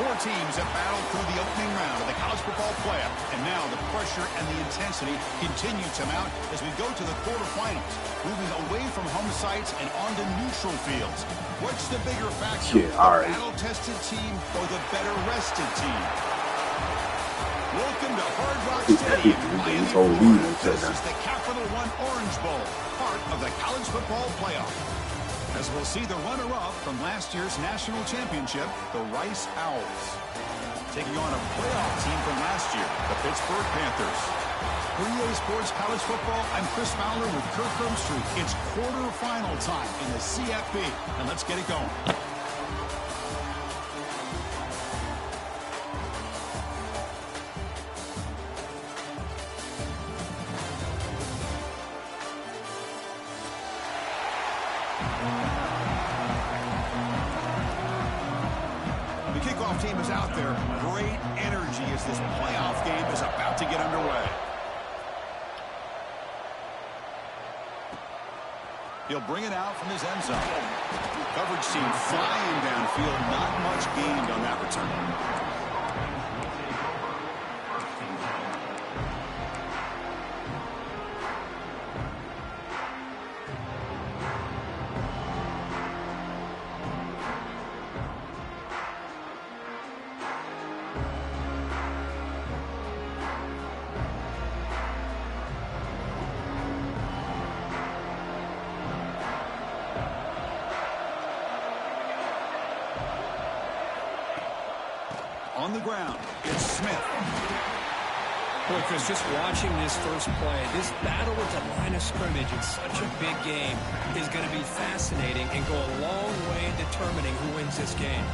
Four teams have battled through the opening round of the college football playoff, and now the pressure and the intensity continue to mount as we go to the quarterfinals, moving away from home sites and onto neutral fields. What's the bigger factor, the battle-tested team or the better-rested team? Welcome to Hard Rock Stadium in Miami, Florida. This is the Capital One Orange Bowl, part of the college football playoff. As we'll see the runner-up from last year's national championship, the Rice Owls, taking on a playoff team from last year, the Pittsburgh Panthers. For EA Sports College Football, I'm Chris Fowler with Kirk Herbstreit. It's quarterfinal time in the CFB, and let's get it going. Team is out there. Great energy as this playoff game is about to get underway. He'll bring it out from his end zone. Coverage team flying downfield. Not much gained on that return. On the ground, it's Smith. Boy, Chris, just watching this first play, this battle with the line of scrimmage in such a big game is going to be fascinating and go a long way in determining who wins this game.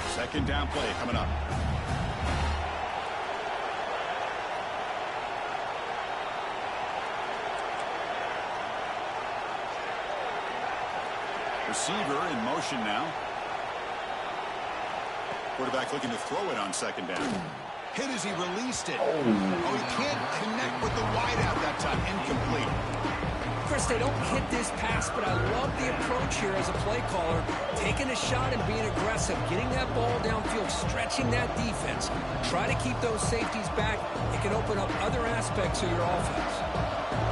Second down play coming up. Receiver in motion now. Quarterback looking to throw it on second down. Hit as he released it. Oh, he can't connect with the wideout that time. Incomplete. Chris, they don't hit this pass, but I love the approach here as a play caller. Taking a shot and being aggressive. Getting that ball downfield, stretching that defense. Try to keep those safeties back. It can open up other aspects of your offense.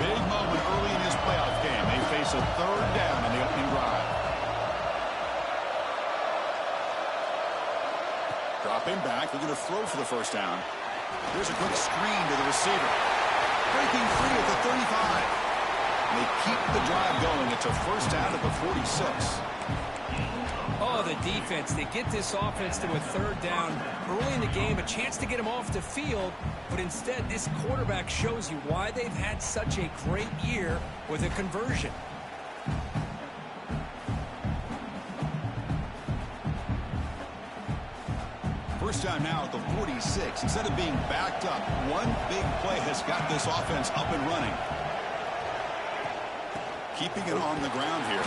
Big moment early in his playoff game. They face a third down in the opening drive. Dropping back, looking to throw for the first down. Here's a quick screen to the receiver. Breaking free at the 35. And they keep the drive going. It's a first down at the 46. Oh, the defense. They get this offense to a third down early in the game. A chance to get them off the field. But instead, this quarterback shows you why they've had such a great year with a conversion. First down now at the 46. Instead of being backed up, one big play has got this offense up and running. Keeping it on the ground here.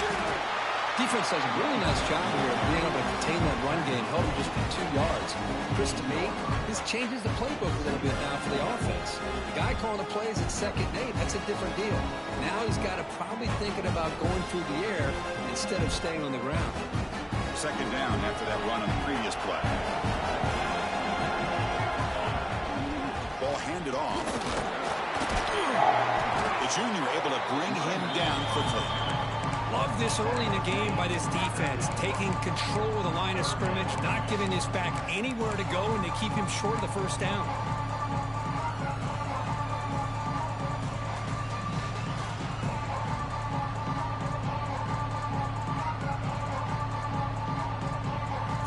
Defense does a really nice job here of being able to contain that run game, held him just for 2 yards. Chris, to me, this changes the playbook a little bit now for the offense. The guy calling the plays at 2nd and 8, that's a different deal. Now he's got to probably thinking about going through the air instead of staying on the ground. Second down after that run on the previous play. Ball handed off. The junior able to bring him down quickly. Love this early in the game by this defense, taking control of the line of scrimmage, not giving this back anywhere to go, and they keep him short of the first down.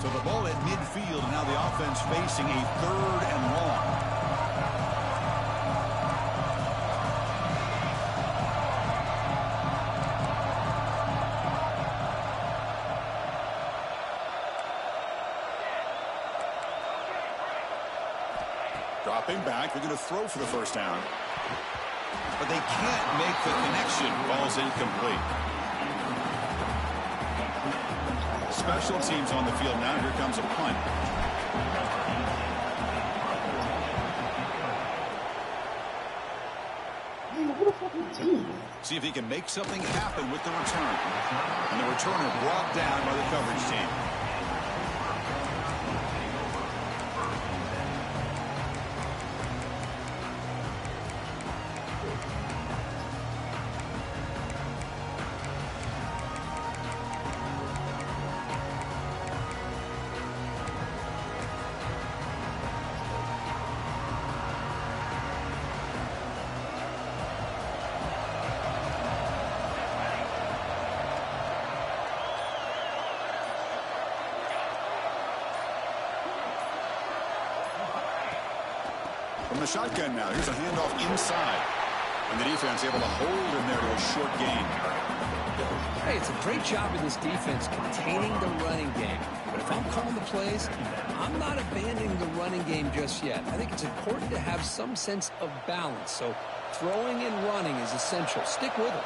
So the ball at midfield, and now the offense facing a third and long. Dropping back, they're going to throw for the first down. But they can't make the connection. Ball's incomplete. Special teams on the field now. Here comes a punt. See if he can make something happen with the return. And the returner brought down by the coverage team. From the shotgun now, here's a handoff inside. And the defense able to hold him there to a short gain. Hey, it's a great job of this defense containing the running game. But if I'm calling the plays, I'm not abandoning the running game just yet. I think it's important to have some sense of balance. So throwing and running is essential. Stick with it.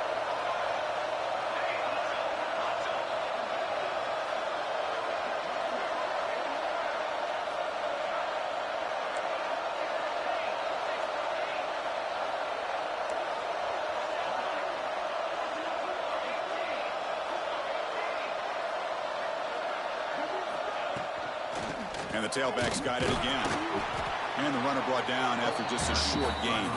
And the tailback's got it again. And the runner brought down after just a short gain.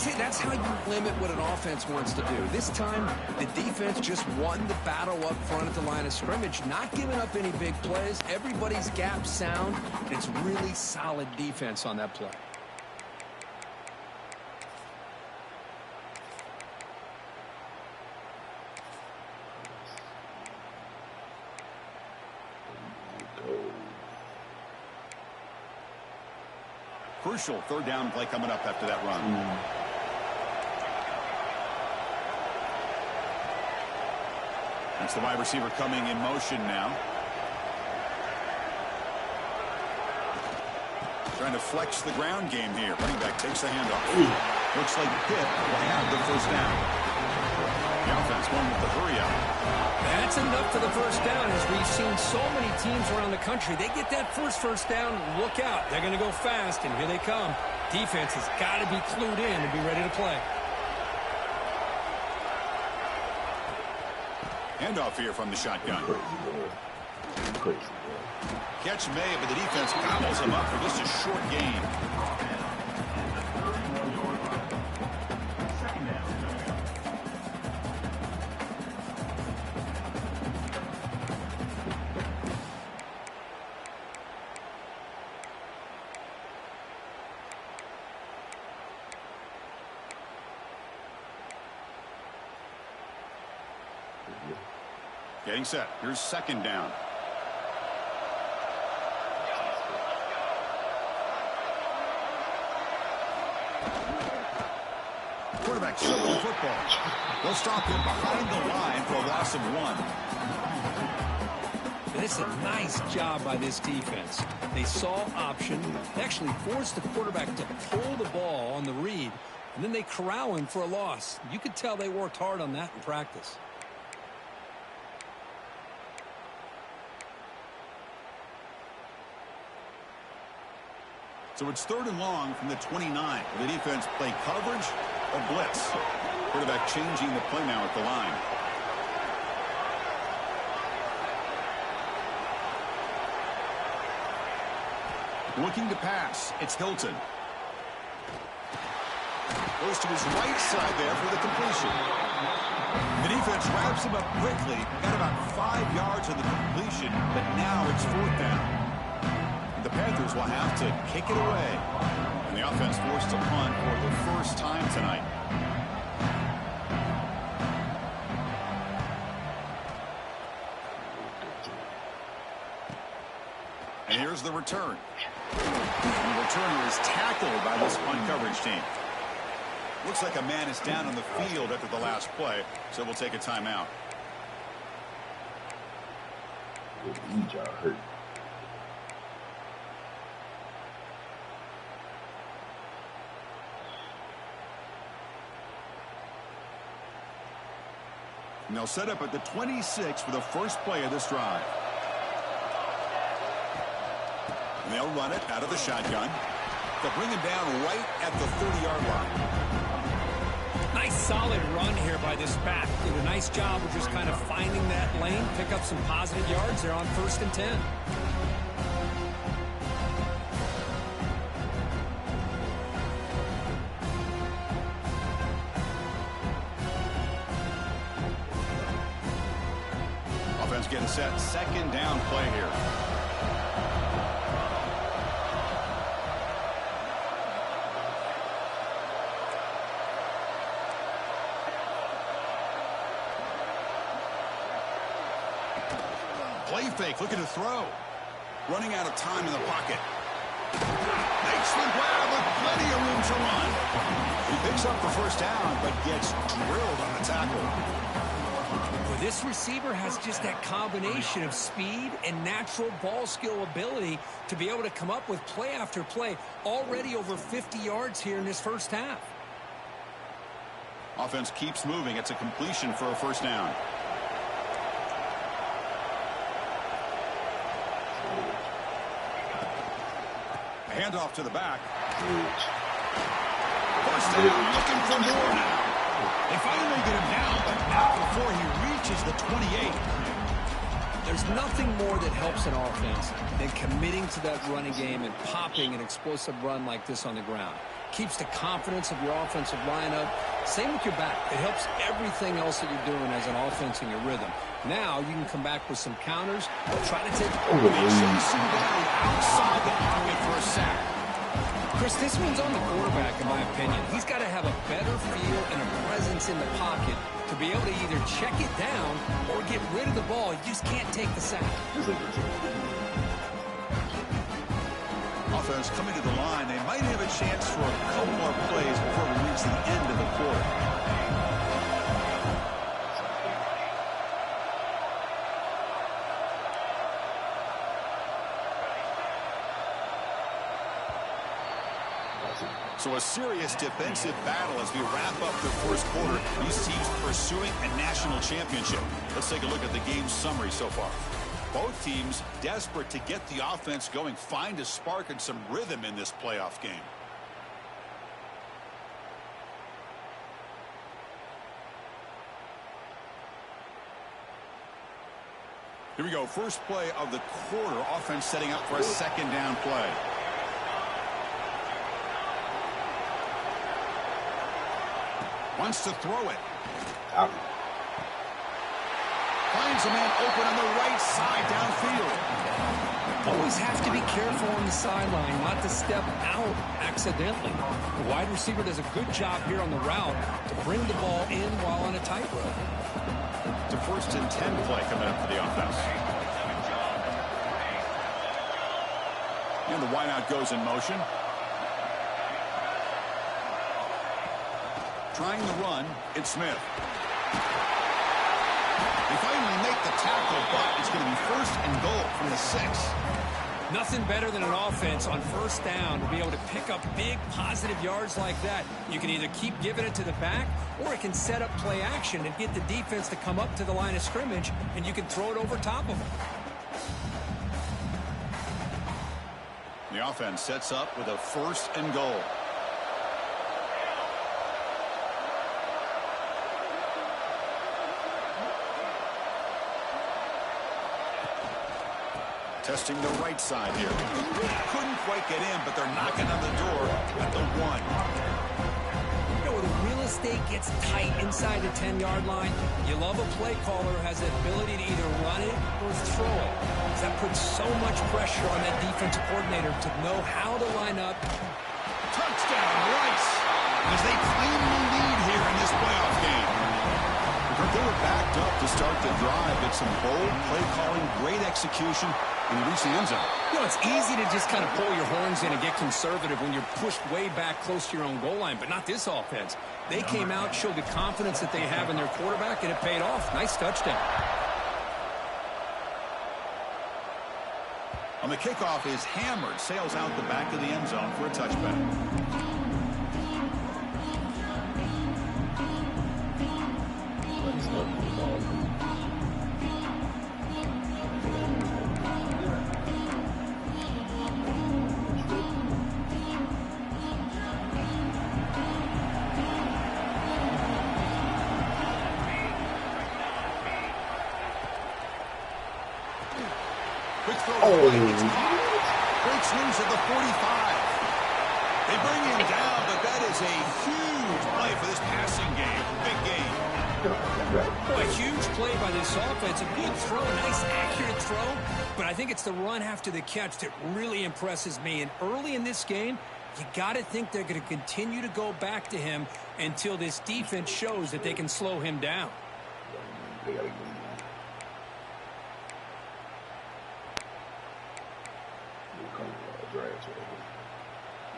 See, that's how you limit what an offense wants to do. This time, the defense just won the battle up front at the line of scrimmage, not giving up any big plays. Everybody's gap sound. It's really solid defense on that play. Crucial third down play coming up after that run. That's the wide receiver coming in motion now. Trying to flex the ground game here. Running back takes the handoff. Looks like Pitt will have the first down. The offense going with the hurry up. That's enough for the first down. As we've seen so many teams around the country, they get that first down, look out. They're going to go fast, and here they come. Defense has got to be clued in and be ready to play. Handoff here from the shotgun. Catch made, but the defense gobbles him up for just a short gain. Getting set. Here's second down. Quarterback circling the football. They'll stop him behind the line for a loss of 1. And it's a nice job by this defense. They saw option. They actually forced the quarterback to pull the ball on the read, and then they corral him for a loss. You could tell they worked hard on that in practice. So it's third and long from the 29. Will the defense play coverage or blitz? Quarterback changing the play now at the line. Looking to pass. It's Hilton. Goes to his right side there for the completion. The defense wraps him up quickly. Got about 5 yards on the completion, but now it's fourth down. The Panthers will have to kick it away. And the offense forced to punt for the first time tonight. And here's the return. And the returner is tackled by this punt coverage team. Looks like a man is down on the field after the last play, so we'll take a timeout. Hurt. And they'll set up at the 26 for the first play of this drive. And they'll run it out of the shotgun. They'll bring him down right at the 30-yard line. Nice solid run here by this back. Did a nice job of just kind of finding that lane, pick up some positive yards there on 1st and 10. Offense getting set. 2nd down play here. Play fake, looking to throw. Running out of time in the pocket. Makes the grab with plenty of room to run. He picks up the 1st down, but gets drilled on the tackle. Well, this receiver has just that combination of speed and natural ball skill ability to be able to come up with play after play. Already over 50 yards here in this 1st half. Offense keeps moving. It's a completion for a 1st down. Handoff to the back. 1st down, looking for more now. They finally get him down, but not before he reaches the 28. There's nothing more that helps an offense than committing to that running game and popping an explosive run like this on the ground. Keeps the confidence of your offensive lineup. Same with your back. It helps everything else that you're doing as an offense in your rhythm. Now you can come back with some counters or try to take Chasing down outside the pocket for a sack. Chris, this one's on the quarterback, in my opinion. He's got to have a better feel and a presence in the pocket to be able to either check it down or get rid of the ball. You just can't take the sack. Offense coming to the line. They might have a chance for a couple more plays before we reach the end of the quarter. So a serious defensive battle as we wrap up the 1st quarter. These teams pursuing a national championship. Let's take a look at the game summary so far. Both teams desperate to get the offense going, find a spark and some rhythm in this playoff game. Here we go. First play of the quarter. Offense setting up for a 2nd down play. Wants to throw it. Out. Finds a man open on the right side downfield. Always have to be careful on the sideline not to step out accidentally. The wide receiver does a good job here on the route to bring the ball in while on a tightrope. It's a 1st and 10 play coming up for the offense. And the wideout goes in motion. Trying the run, it's Smith. They finally make the tackle, but it's going to be 1st and goal from the 6. Nothing better than an offense on 1st down to be able to pick up big positive yards like that. You can either keep giving it to the back, or it can set up play action and get the defense to come up to the line of scrimmage, and you can throw it over top of them. The offense sets up with a 1st and goal. Testing the right side here. Couldn't quite get in, but they're knocking on the door at the 1. You know, when the real estate gets tight inside the 10-yard line, you love a play caller who has the ability to either run it or throw it. That puts so much pressure on that defensive coordinator to know how to line up. Touchdown, Rice, as they claim the lead here in this playoff game. They were backed up to start the drive. It's some bold play calling, great execution, and you reach the end zone. You know, it's easy to just kind of pull your horns in and get conservative when you're pushed way back close to your own goal line, but not this offense. They came out, showed the confidence that they have in their quarterback, and it paid off. Nice touchdown. On the kickoff is hammered, sails out the back of the end zone for a touchback. Quick throw. It's caught. Breaks loose at the 45. They bring him down, but that is a huge play for this passing game. Big game. Boy, a huge play by this offense. A good throw, nice accurate throw. But I think it's the run after the catch that really impresses me. And early in this game, you got to think they're going to continue to go back to him until this defense shows that they can slow him down.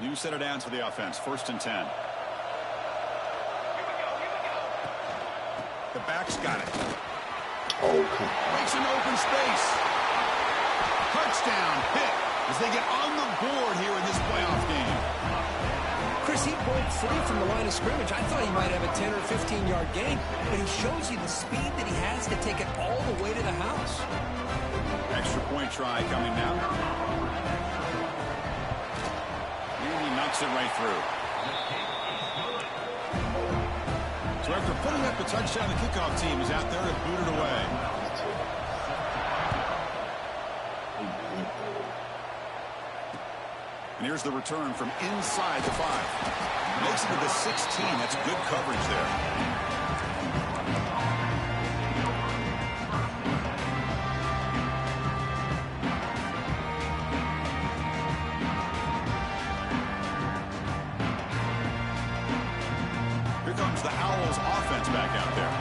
New set of downs for the offense. 1st and 10. The back's got it. Makes an open space. Touchdown, Pitt, as they get on the board here in this playoff game. Chris, he broke free from the line of scrimmage. I thought he might have a 10 or 15-yard gain, but he shows you the speed that he has to take it all the way to the house. Extra point try coming now. And he knocks it right through. So after putting up the touchdown, the kickoff team is out there to boot it away. And here's the return from inside the 5. Makes it to the 16. That's good coverage there. Here comes the Owls offense back out there.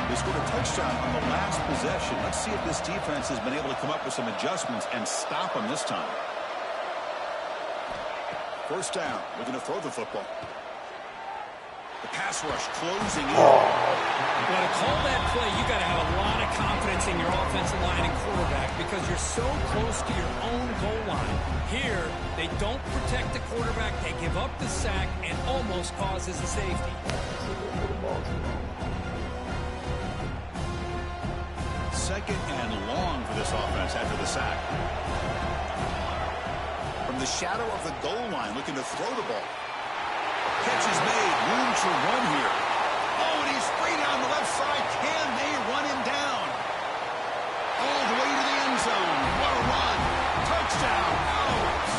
They scored a touchdown on the last possession. Let's see if this defense has been able to come up with some adjustments and stop them this time. 1st down, looking to throw the football. The pass rush closing in. Well, to call that play, you got to have a lot of confidence in your offensive line and quarterback because you're so close to your own goal line. Here, they don't protect the quarterback. They give up the sack and almost causes a safety. 2nd and long for this offense after the sack. From the shadow of the goal line, looking to throw the ball. Catch is made. Room to run here. Oh, and he's free down the left side. Can they run him down? All the way to the end zone. What a run. Touchdown. Owls.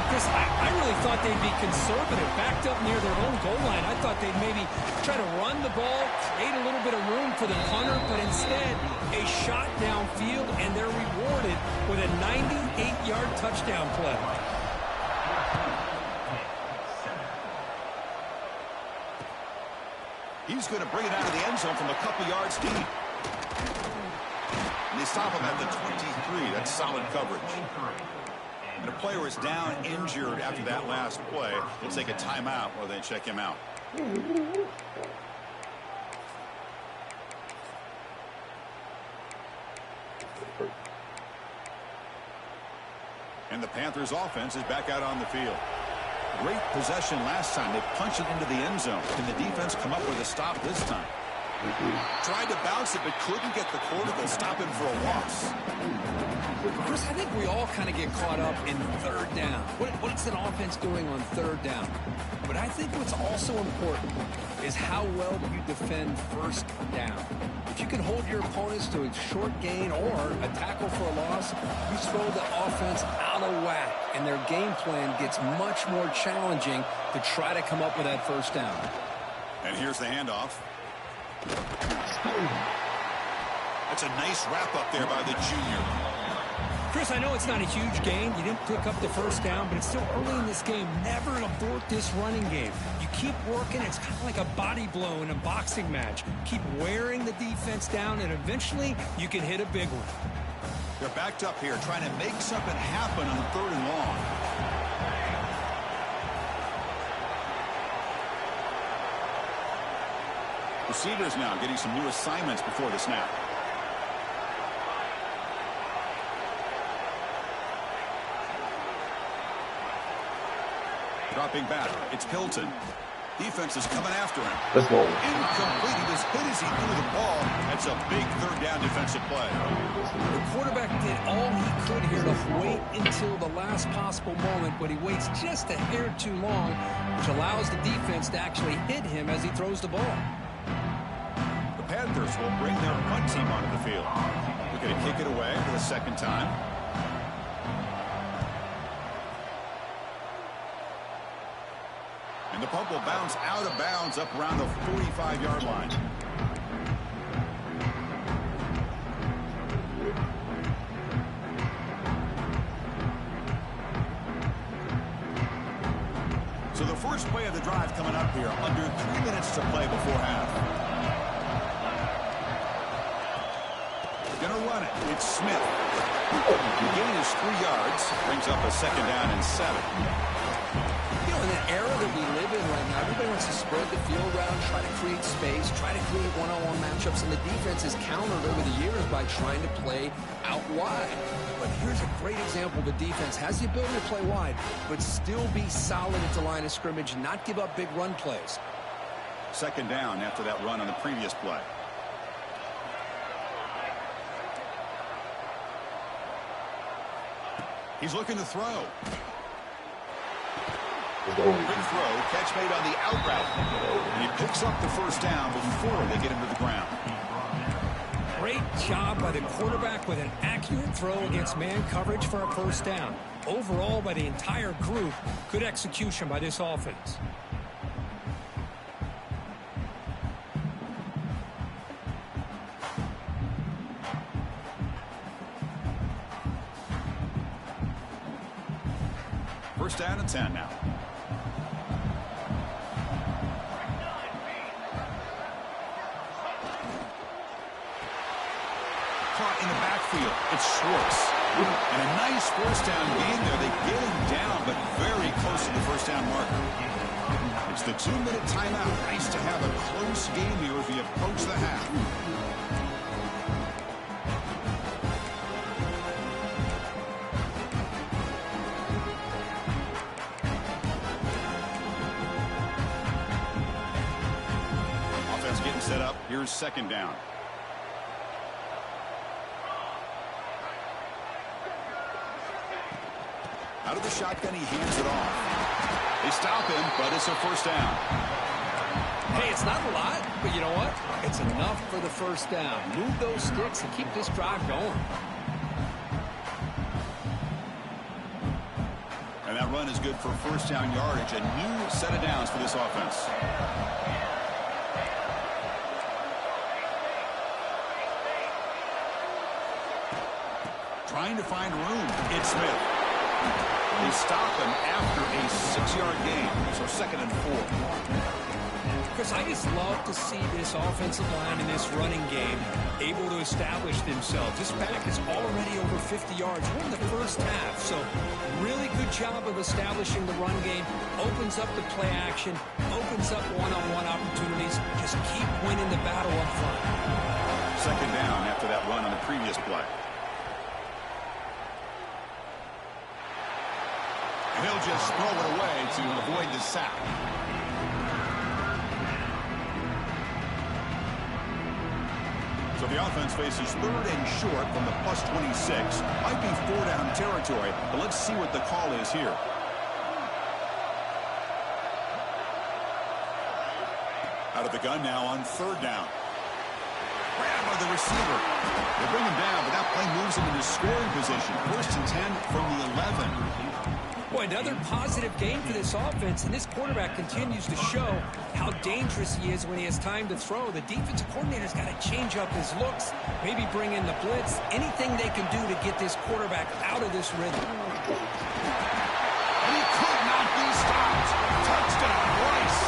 Chris, I really thought they'd be conservative, backed up near their own goal line. I thought they'd maybe try to run the ball, create a little bit of room for the punter, but instead, a shot downfield, and they're rewarded with a 98-yard touchdown play. He's going to bring it out of the end zone from a couple yards deep. And they stop him at the 23. That's solid coverage. And a player is down injured after that last play. They'll take a timeout while they check him out. And the Panthers offense is back out on the field. Great possession last time. They punched it into the end zone. Can the defense come up with a stop this time? Tried to bounce it, but couldn't get the quarter. They'll stop him for a loss. Chris, I think we all kind of get caught up in 3rd down. What's an offense doing on 3rd down? But I think what's also important is how well you defend 1st down. If you can hold your opponents to a short gain or a tackle for a loss, you throw the offense out of whack, and their game plan gets much more challenging to try to come up with that 1st down. And here's the handoff. That's a nice wrap-up there by the junior. Chris, I know it's not a huge gain. You didn't pick up the 1st down, but it's still early in this game. Never abort this running game. You keep working. It's kind of like a body blow in a boxing match. Keep wearing the defense down, and eventually you can hit a big one. They're backed up here, trying to make something happen on 3rd and long. Receivers now getting some new assignments before the snap. Dropping back, it's Hilton. Defense is coming after him. Let's go. Incomplete. He was hit as he threw the ball. That's a big 3rd down defensive play. The quarterback did all he could here to wait until the last possible moment, but he waits just a hair too long, which allows the defense to actually hit him as he throws the ball. The Panthers will bring their punt team onto the field. The going to kick it away for the second time. And the puck will bounce out of bounds up around the 45-yard line. So the first play of the drive coming up here, under 3 minutes to play before half. Gonna run it. It's Smith. The gain is 3 yards. Brings up a second down and 7. You know, in the era that we live in right now, everybody wants to spread the field around, try to create space, try to create one-on-one matchups, and the defense is countered over the years by trying to play out wide. But here's a great example of a defense has the ability to play wide, but still be solid at the line of scrimmage and not give up big run plays. Second down after that run on the previous play. He's looking to throw. Big throw, catch made on the out route. And he picks up the first down before they get him to the ground. Great job by the quarterback with an accurate throw against man coverage for a first down. Overall, by the entire group, good execution by this offense. First down and 10 now. Caught in the backfield. It's Schwartz. And a nice first down gain there. They get him down, but very close to the first down marker. It's the 2-minute timeout. Nice to have a close game here as we approach the half. Set up. Here's second down. Out of the shotgun, he hands it off. They stop him, but it's a first down. Hey, it's not a lot, but you know what? It's enough for the first down. Move those sticks and keep this drive going. And that run is good for first down yardage. A new set of downs for this offense. Trying to find room. It's Smith. They stop him after a 6-yard gain. So second and 4. Chris, I just love to see this offensive line in this running game able to establish themselves. This back is already over 50 yards. We're in the first half. So really good job of establishing the run game. Opens up the play action. Opens up one-on-one opportunities. Just keep winning the battle up front. Second down after that run on the previous play. He'll just throw it away to avoid the sack. So the offense faces third and short from the +26. Might be 4-down territory, but let's see what the call is here. Out of the gun now on third down. Grab by the receiver. They bring him down, but that play moves him into scoring position. First and 10 from the 11. Boy, another positive game for this offense, and this quarterback continues to show how dangerous he is when he has time to throw. The defensive coordinator's got to change up his looks, maybe bring in the blitz, anything they can do to get this quarterback out of this rhythm. And he could not be stopped. Touchdown, Rice.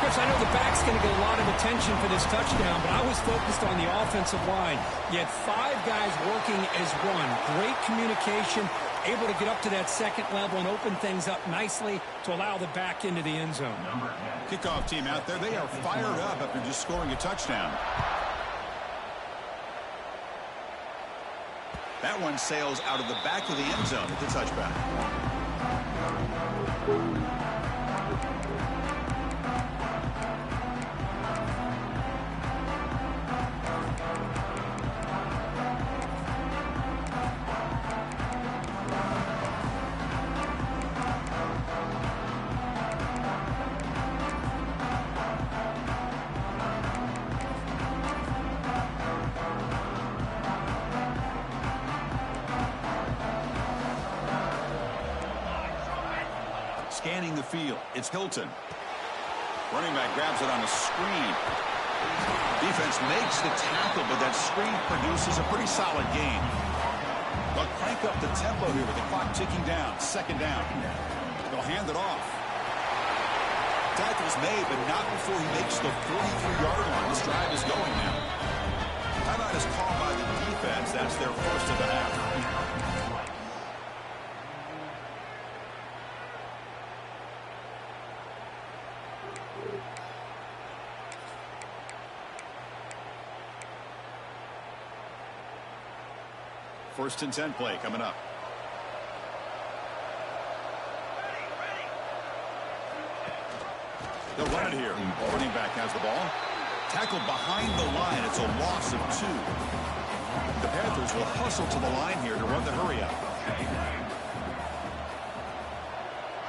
Chris, I know the back's going to get a lot of attention for this touchdown, but I was focused on the offensive line. You had 5 guys working as one. Great communication. Able to get up to that second level and open things up nicely to allow the back into the end zone. Kickoff team out there. They are fired up after just scoring a touchdown. That one sails out of the back of the end zone at the touchback. scanning the field. It's Hilton. Running back grabs it on a screen. Defense makes the tackle, but that screen produces a pretty solid gain. They'll crank up the tempo here with the clock ticking down. Second down. They'll hand it off. Tackle's made, but not before he makes the 43-yard line. This drive is going now. Timeout is called by the defense. That's their first of the half. First and 10 play coming up. They'll run it here. Running back has the ball. Tackled behind the line. It's a loss of 2. The Panthers will hustle to the line here to run the hurry up.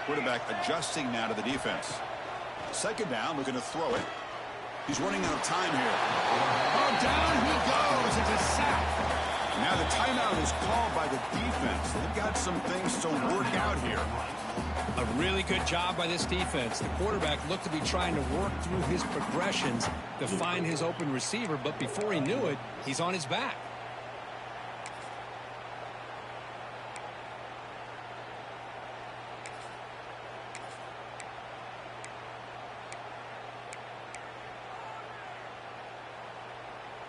Quarterback adjusting now to the defense. Second down, looking to throw it. He's running out of time here. Oh, down he goes. It's a sack. Now the timeout is called by the defense. They've got some things to work out here. A really good job by this defense. The quarterback looked to be trying to work through his progressions to find his open receiver, but before he knew it, he's on his back.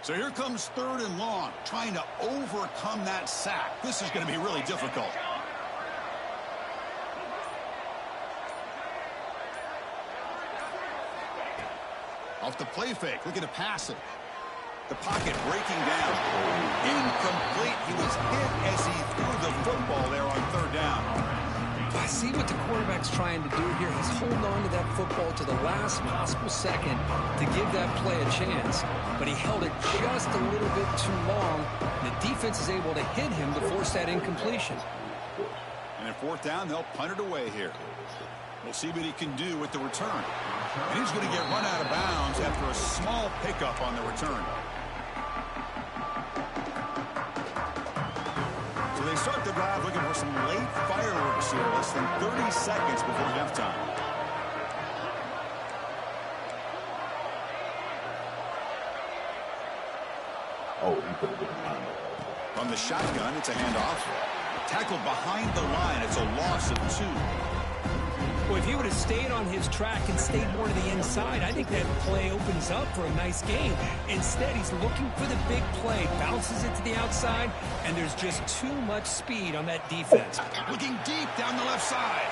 So here comes third and long, trying to overcome that sack. This is going to be really difficult. Off the play fake, looking to pass it. The pocket breaking down. Incomplete. He was hit as he threw the football there on third down. I see what the quarterback's trying to do here. He's holding on to that football to the last possible second to give that play a chance. But he held it just a little bit too long. The defense is able to hit him to force that incompletion. And at fourth down, they'll punt it away here. We'll see what he can do with the return. And he's going to get run out of bounds after a small pickup on the return. So they start the drive looking for some late fireworks here, less than 30 seconds before halftime. From the shotgun, it's a handoff. Tackled behind the line. It's a loss of 2. Well, if he would have stayed on his track and stayed more to the inside, I think that play opens up for a nice game. Instead, he's looking for the big play, bounces it to the outside, and there's just too much speed on that defense. Looking deep down the left side.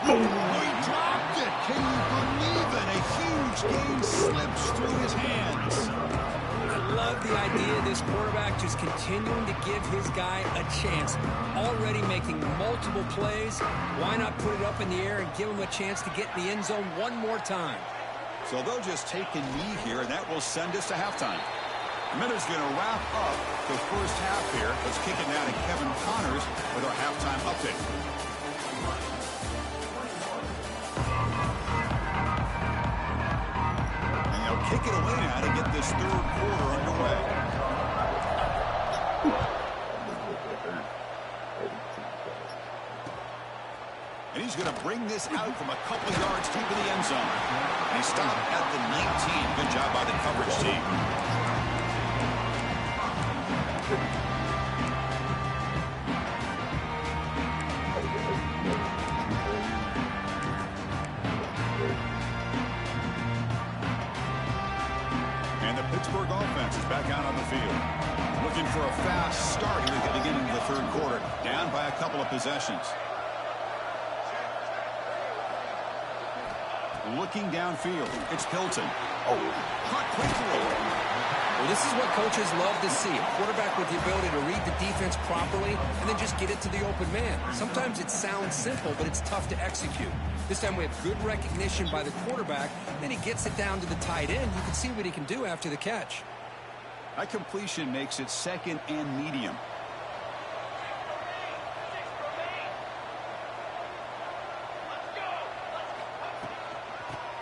Oh, he dropped it. Can you believe it? A huge gain slips through his hands. I love the idea of this quarterback just continuing to give his guy a chance. Already making multiple plays. Why not put it up in the air and give him a chance to get in the end zone one more time? So they'll just take a knee here, and that will send us to halftime. A minute's going to wrap up the first half here. Let's kick it now to Kevin Connors with our halftime update. Kick it away now to get this third quarter underway. And he's going to bring this out from a couple of yards deep in the end zone. And he stopped at the 19. Good job by the coverage team. Offense is back out on the field. Looking for a fast start here at the beginning of the third quarter. Down by a couple of possessions. Looking downfield. It's Hilton. Oh, caught quickly. Well, this is what coaches love to see. A quarterback with the ability to read the defense properly and then just get it to the open man. Sometimes it sounds simple, but it's tough to execute. This time we have good recognition by the quarterback. Then he gets it down to the tight end. You can see what he can do after the catch. That completion makes it second and medium.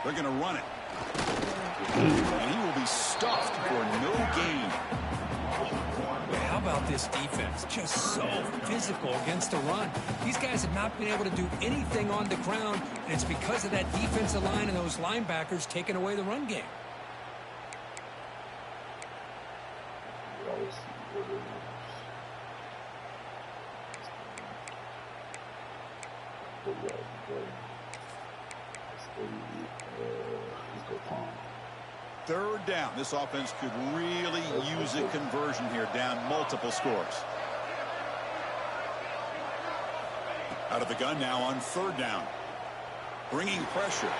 They're going to run it. And he will be stuffed for no gain. How about this defense? Just so physical against the run. These guys have not been able to do anything on the ground, and it's because of that defensive line and those linebackers taking away the run game. Third down. This offense could really use a conversion here, down multiple scores. Out of the gun now on third down. Bringing pressure.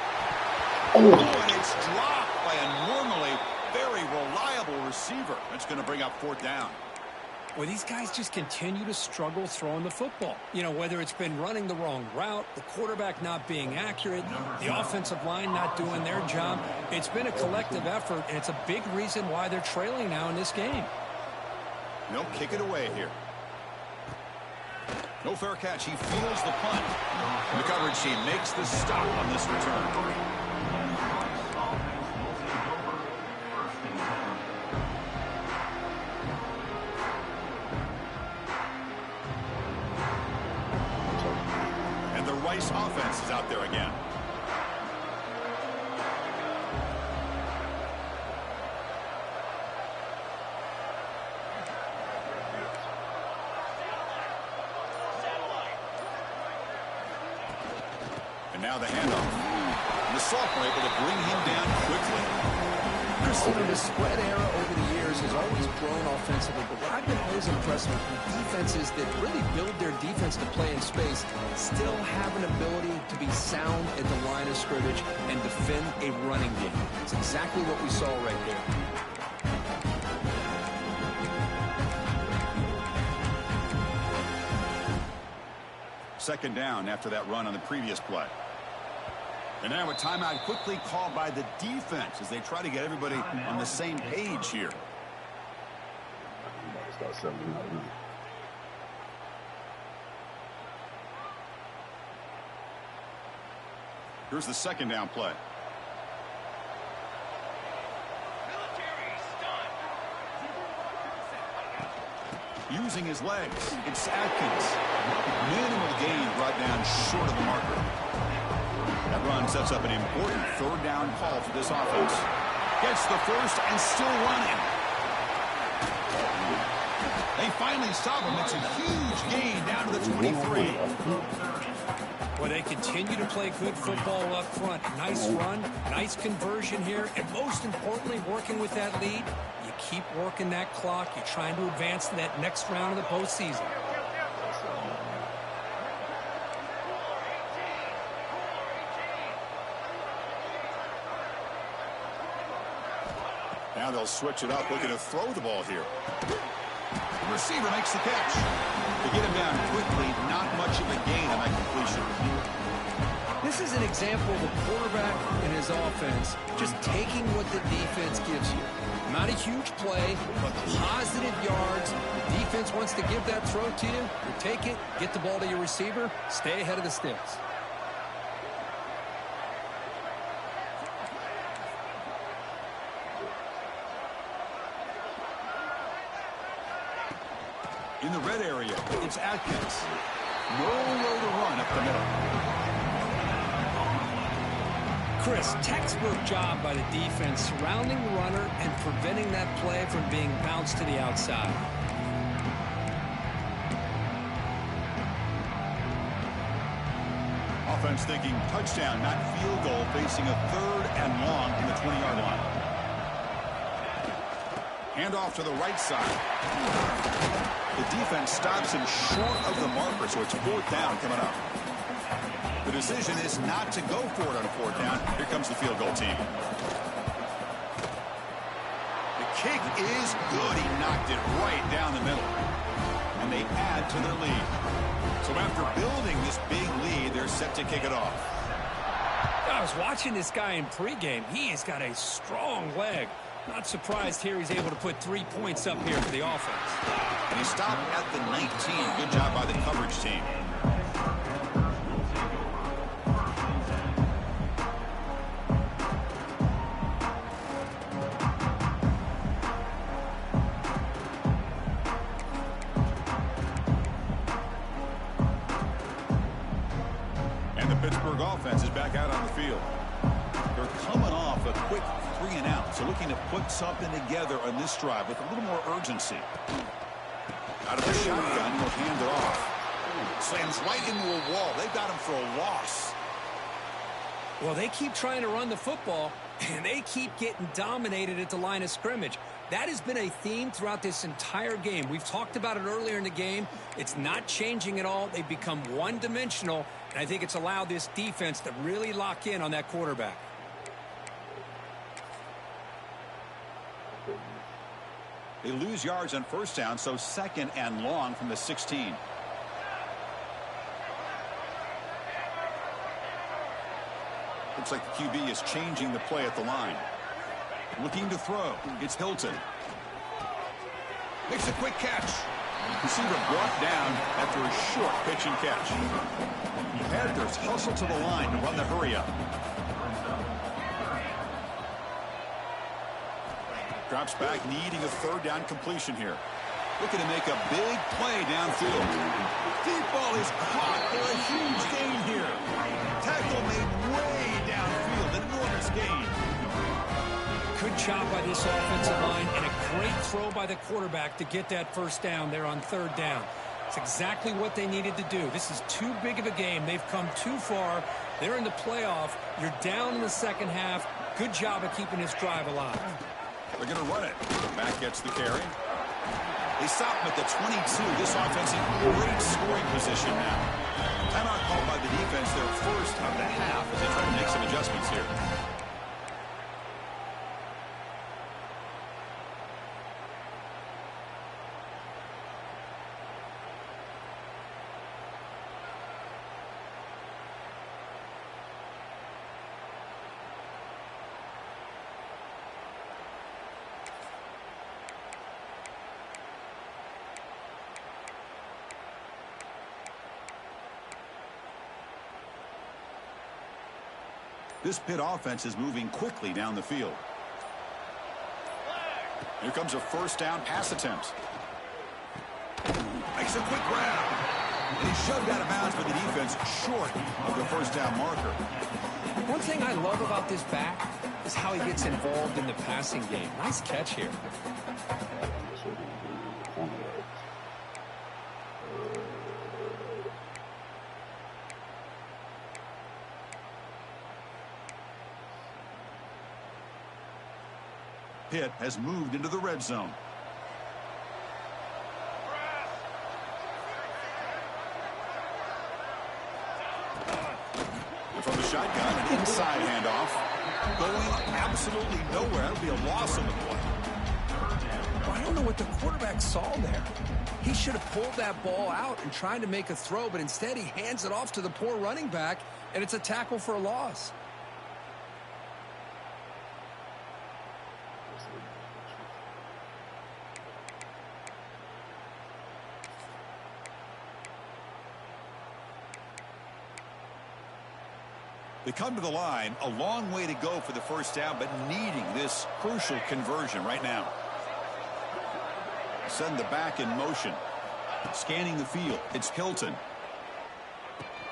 Oh, and it's dropped by a normally very reliable receiver. That's going to bring up fourth down. Well, these guys just continue to struggle throwing the football. You know, whether it's been running the wrong route, the quarterback not being accurate, the offensive line not doing their job. It's been a collective effort, and it's a big reason why they're trailing now in this game. No, kick it away here. No fair catch. He feels the punt. The coverage team makes the stop on this return. Rice offense is out there again. And now the handoff. And the sophomore able to bring him down quickly. Christopher, the spread era over the years has always grown offensively, but what I've been always impressed with defenses that really build their defense to play in space still have an ability to be sound at the line of scrimmage and defend a running game. It's exactly what we saw right there. Second down after that run on the previous play. And now a timeout quickly called by the defense as they try to get everybody on the same page here. Here's the second down play. Using his legs, it's Atkins. Minimal gain brought down short of the marker. That run sets up an important third down call for this offense. Gets the first and still running. They finally stop him. It's a huge gain down to the 23. Well, they continue to play good football up front. Nice run, nice conversion here, and most importantly, working with that lead, you keep working that clock. You're trying to advance to that next round of the postseason. Now they'll switch it up, looking to throw the ball here. The receiver makes the catch. To get him down quickly, not much of a gain on that completion. This is an example of a quarterback and his offense just taking what the defense gives you. Not a huge play, but positive yards. The defense wants to give that throw to you. You take it, get the ball to your receiver, stay ahead of the sticks. In the red area, it's Atkins. Nowhere to run up the middle. Chris, textbook job by the defense surrounding the runner and preventing that play from being bounced to the outside. Offense thinking touchdown, not field goal, facing a third and long from the 20-yard line. Hand off to the right side. The defense stops him short of the marker, so it's fourth down coming up. The decision is not to go for it on fourth down. Here comes the field goal team. The kick is good. He knocked it right down the middle. And they add to their lead. So after building this big lead, they're set to kick it off. I was watching this guy in pregame. He has got a strong leg. Not surprised here he's able to put 3 points up here for the offense. And he stopped at the 19. Good job by the coverage team. Pittsburgh offense is back out on the field. They're coming off a quick 3-and-out, so looking to put something together on this drive with a little more urgency. Out of the shotgun, he'll hand it off. Slams right into a wall. They've got him for a loss. Well, they keep trying to run the football, and they keep getting dominated at the line of scrimmage. That has been a theme throughout this entire game. We've talked about it earlier in the game. It's not changing at all. They've become one-dimensional, and I think it's allowed this defense to really lock in on that quarterback. They lose yards on first down, so 2nd and long from the 16. Looks like the QB is changing the play at the line. Looking to throw. It's Hilton. Makes a quick catch. Receiver brought down after a short pitch and catch. Panthers hustle to the line to run the hurry up. Drops back, needing a 3rd down completion here. Looking to make a big play downfield. Deep ball is caught for a huge gain here. Tackle made way downfield. Enormous gain. Good job by this offensive line, and a great throw by the quarterback to get that first down there on 3rd down. It's exactly what they needed to do. This is too big of a game. They've come too far. They're in the playoff. You're down in the second half. Good job of keeping this drive alive. They're going to run it. Back gets the carry. They stop him at the 22. This offense in great scoring position now. Timeout called by the defense, their first of the half, as they try to make some adjustments here. This Pitt offense is moving quickly down the field. Here comes a first down pass attempt. Makes a quick grab. And he's shoved out of bounds by the defense short of the first down marker. One thing I love about this back is how he gets involved in the passing game. Nice catch here. Pitt has moved into the red zone. And from the shotgun, an inside handoff. Going absolutely nowhere. That'll be a loss on the play. Well, I don't know what the quarterback saw there. He should have pulled that ball out and tried to make a throw, but instead he hands it off to the poor running back, and it's a tackle for a loss. They come to the line, a long way to go for the first down, but needing this crucial conversion right now. Send the back in motion. Scanning the field, it's Hilton.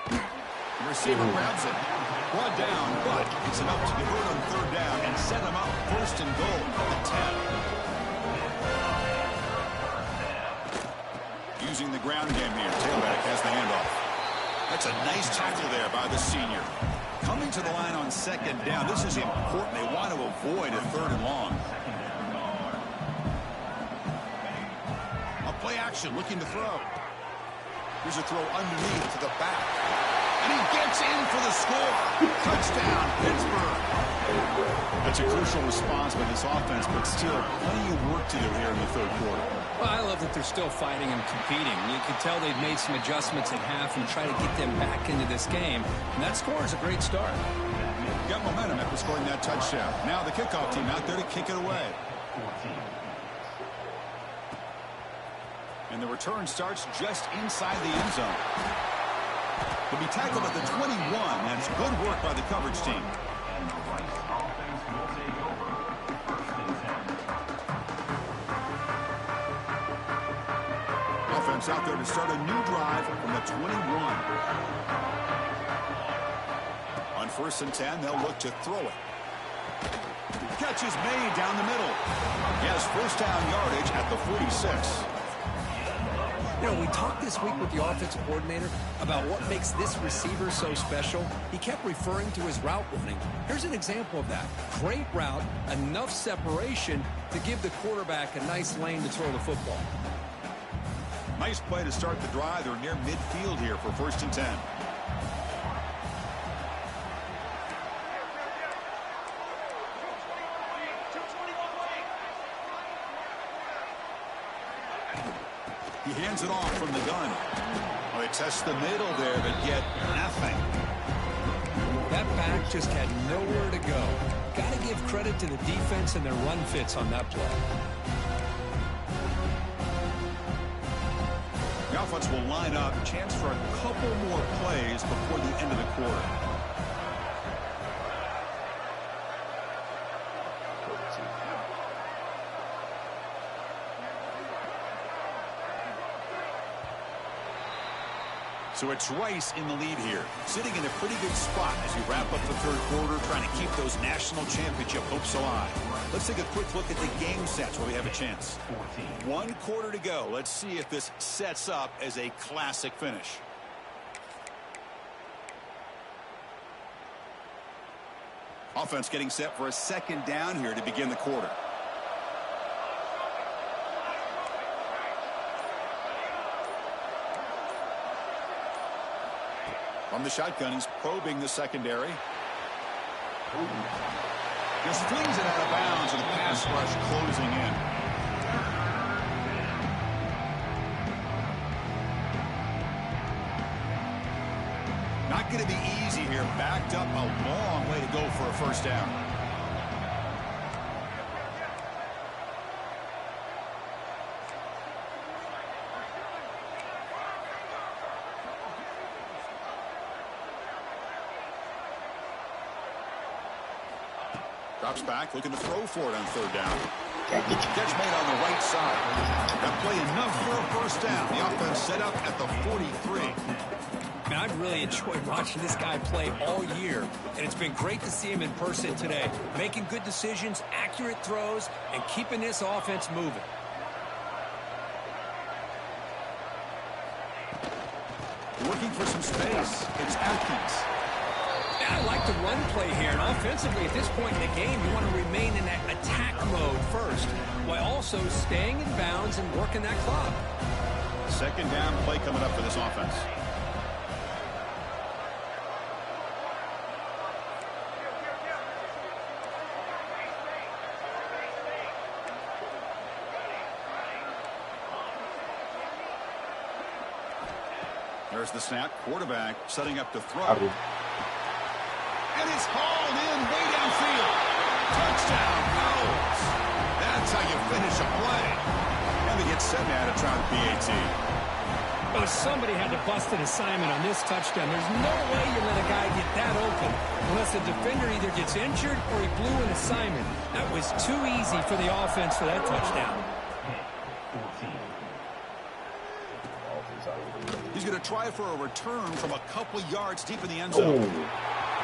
The receiver grabs it. Brought down, but it's enough to convert on 3rd down and set them up 1st and goal at the 10. Using the ground game here. Tailback has the handoff. That's a nice tackle there by the senior. Coming to the line on 2nd down. This is important. They want to avoid a 3rd and long. A play action looking to throw. Here's a throw underneath to the back. And he gets in for the score. Touchdown, Pittsburgh. That's a crucial response by this offense, but still plenty of work to do here in the 3rd quarter. Well, I love that they're still fighting and competing. You can tell they've made some adjustments at half and try to get them back into this game. And that score is a great start. Got momentum after scoring that touchdown. Now the kickoff team out there to kick it away. And the return starts just inside the end zone. He'll be tackled at the 21. That's good work by the coverage team. Offense out there to start a new drive from the 21. first and 10, they'll look to throw it. Catch is made down the middle. He has first down yardage at the 46. You know, we talked this week with the offensive coordinator about what makes this receiver so special. He kept referring to his route running. Here's an example of that. Great route, enough separation to give the quarterback a nice lane to throw the football. Nice play to start the drive. They're near midfield here for first and 10. He hands it off from the gun. Oh, they test the middle there, but get nothing. That back just had nowhere to go. Got to give credit to the defense and their run fits on that play. The offense will line up. Chance for a couple more plays before the end of the quarter. So it's Rice in the lead here, sitting in a pretty good spot as we wrap up the third quarter, trying to keep those national championship hopes alive. Let's take a quick look at the game sets where we have a chance. 1 quarter to go. Let's see if this sets up as a classic finish. Offense getting set for a second down here to begin the quarter. From the shotgun, he's probing the secondary. Just flings it out of bounds with a pass rush closing in. Not going to be easy here. Backed up a long way to go for a first down. Drops back, looking to throw for it on third down. Catch made on the right side. That play enough for a first down. The offense set up at the 43. Man, I've really enjoyed watching this guy play all year, and it's been great to see him in person today. Making good decisions, accurate throws, and keeping this offense moving. Looking for some space. It's Atkins. I like the run play here, and offensively at this point in the game, you want to remain in that attack mode first, while also staying in bounds and working that clock. Second down play coming up for this offense. There's the snap. Quarterback setting up to throw. And it's hauled in way downfield. Touchdown, Colts. That's how you finish a play. And they get set now to try the PAT. Well, somebody had to bust an assignment on this touchdown. There's no way you let a guy get that open unless the defender either gets injured or he blew an assignment. That was too easy for the offense for that touchdown. He's going to try for a return from a couple yards deep in the end zone.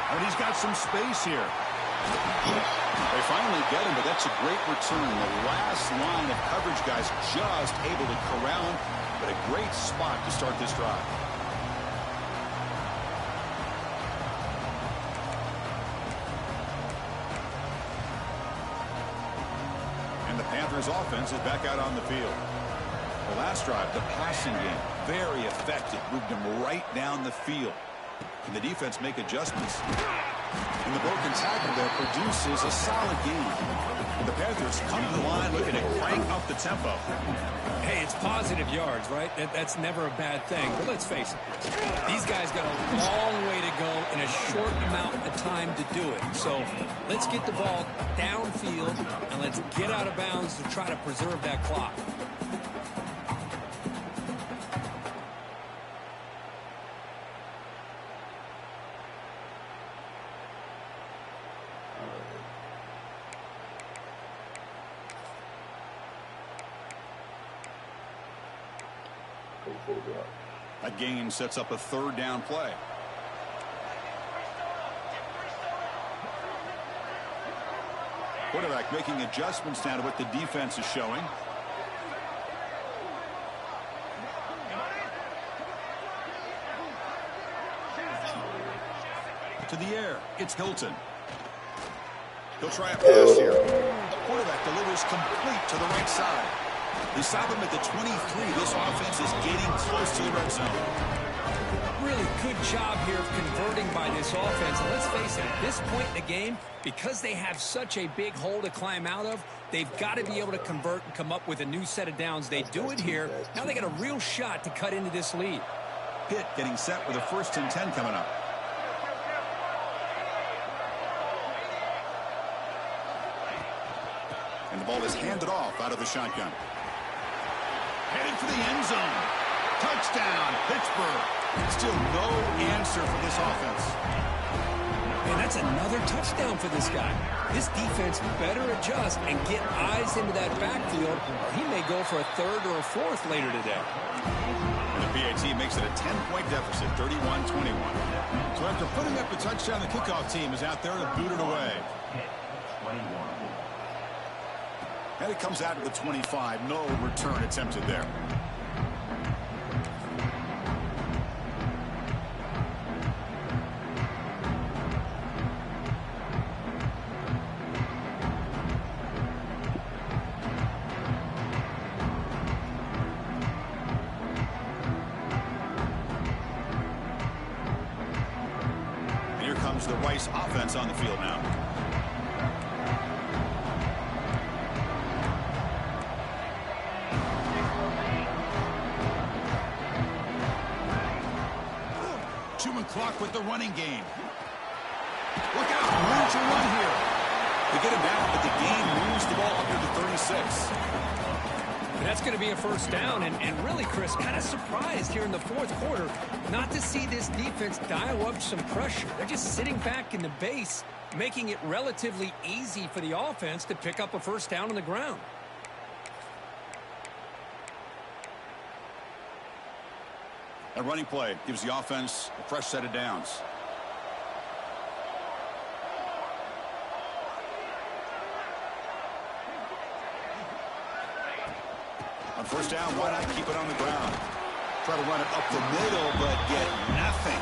And he's got some space here. They finally get him, but that's a great return. The last line of coverage guys just able to corral him, but a great spot to start this drive. And the Panthers offense is back out on the field. The last drive, the passing game, very effective. Moved him right down the field. Can the defense make adjustments? And the broken tackle there produces a solid game. And the Panthers come to the line looking to crank up the tempo. Hey, it's positive yards, right? That's never a bad thing. But let's face it, these guys got a long way to go in a short amount of time to do it. So let's get the ball downfield and let's get out of bounds to try to preserve that clock. That gain sets up a third down play. Quarterback making adjustments now to what the defense is showing. To the air, it's Hilton. He'll try a pass here. The quarterback delivers complete to the right side. They stop him at the 23. This offense is getting close to the red zone. Really good job here of converting by this offense. And let's face it, at this point in the game, because they have such a big hole to climb out of, they've got to be able to convert and come up with a new set of downs. They do it here. Now they got a real shot to cut into this lead. Pitt getting set with a 1st and 10 coming up. And the ball is handed off out of the shotgun. Heading for the end zone. Touchdown, Pittsburgh. Still no answer for this offense. And that's another touchdown for this guy. This defense better adjust and get eyes into that backfield, or he may go for a 3rd or a 4th later today. And the PAT makes it a 10-point deficit, 31-21. So after putting up a touchdown, the kickoff team is out there to boot it away. And it comes out to the 25. No return attempted there. And here comes the Rice offense on the field now. Clock with the running game. Look out, room to run here. They get him down, but the game moves the ball up here to 36. And that's going to be a 1st down, and really, Chris, kind of surprised here in the 4th quarter not to see this defense dial up some pressure. They're just sitting back in the base, making it relatively easy for the offense to pick up a 1st down on the ground. A running play gives the offense a fresh set of downs. On 1st down, why not keep it on the ground? Try to run it up the middle, but get nothing.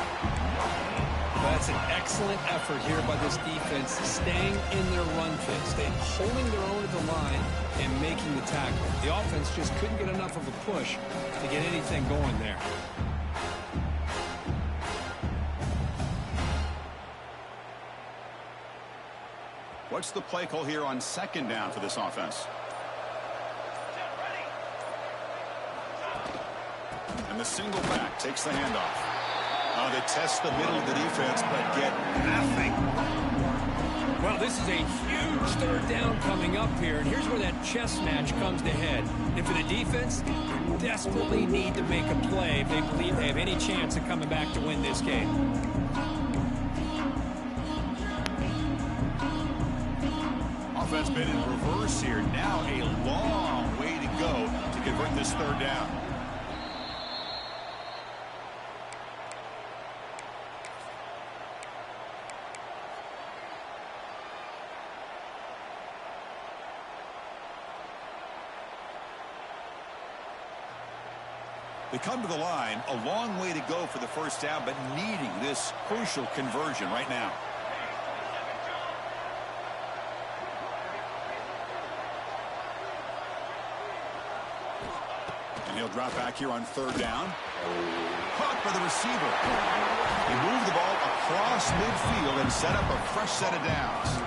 That's an excellent effort here by this defense, staying in their run fit, staying holding their own at the line and making the tackle. The offense just couldn't get enough of a push to get anything going there. What's the play call here on 2nd down for this offense? And the single back takes the handoff. Oh, they test the middle of the defense, but get nothing. Well, this is a huge 3rd down coming up here, and here's where that chess match comes to head. And for the defense, they desperately need to make a play if they believe they have any chance of coming back to win this game. Offense been in reverse here. Now a long way to go to convert this 3rd down. They come to the line, a long way to go for the 1st down, but needing this crucial conversion right now. And he'll drop back here on 3rd down. Caught by the receiver. They move the ball across midfield and set up a fresh set of downs.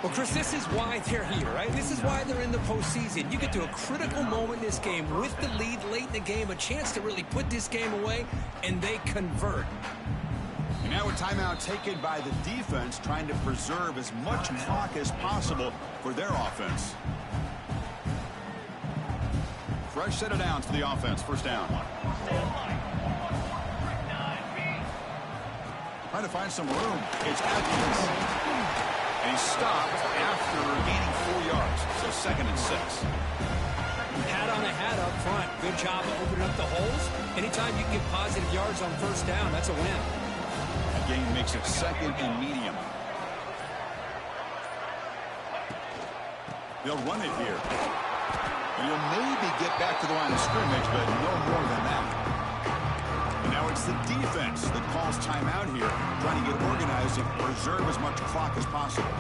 Well, Chris, this is why they're here, right? This is why they're in the postseason. You get to a critical moment in this game with the lead late in the game, a chance to really put this game away, and they convert. And now a timeout taken by the defense, trying to preserve as much clock as possible for their offense. Fresh set of downs for the offense. 1st down. Trying to find some room. It's Atkins. And he stopped after gaining 4 yards. So 2nd and 6. Hat on the hat up front. Good job of opening up the holes. Anytime you can get positive yards on 1st down, that's a win. That gain makes it 2nd and medium. They'll run it here. And he'll maybe get back to the line of scrimmage, but no more than that. And now it's the defense that calls timeout here, trying to get organized and preserve as much clock as possible.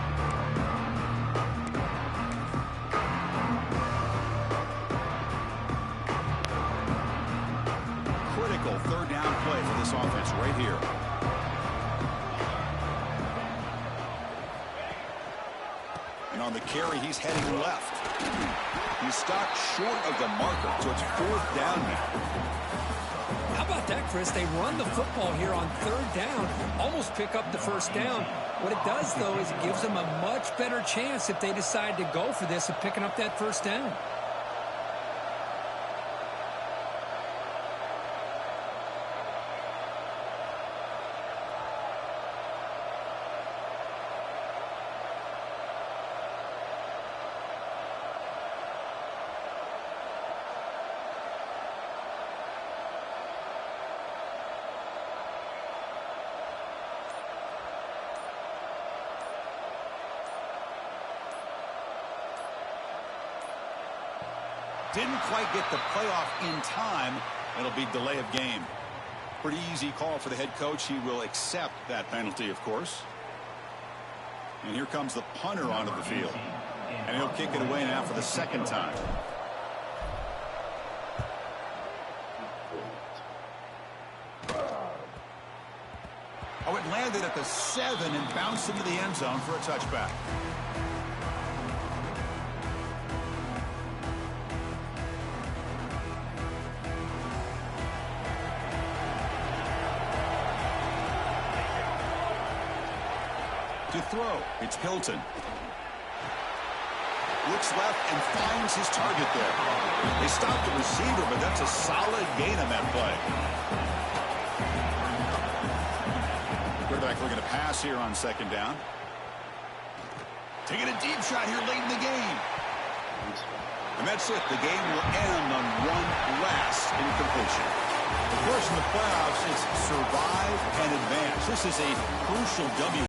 Critical third down play for this offense right here. And on the carry, he's heading left. He's stopped short of the marker, so it's fourth down now. How about that, Chris? They run the football here on third down, almost pick up the first down. What it does, though, is it gives them a much better chance if they decide to go for this of picking up that first down. Didn't quite get the playoff in time. It'll be delay of game. Pretty easy call for the head coach. He will accept that penalty, of course. And here comes the punter onto the field. And he'll kick it away now for the second time. Oh, it landed at the 7 and bounced into the end zone for a touchback. To throw, it's Hilton. Looks left and finds his target there. They stopped the receiver, but that's a solid gain on that play. Quarterback looking to pass here on second down. Taking a deep shot here late in the game. And that's it. The game will end on one last incompletion. Of course, in the playoffs, it's survive and advance. This is a crucial W.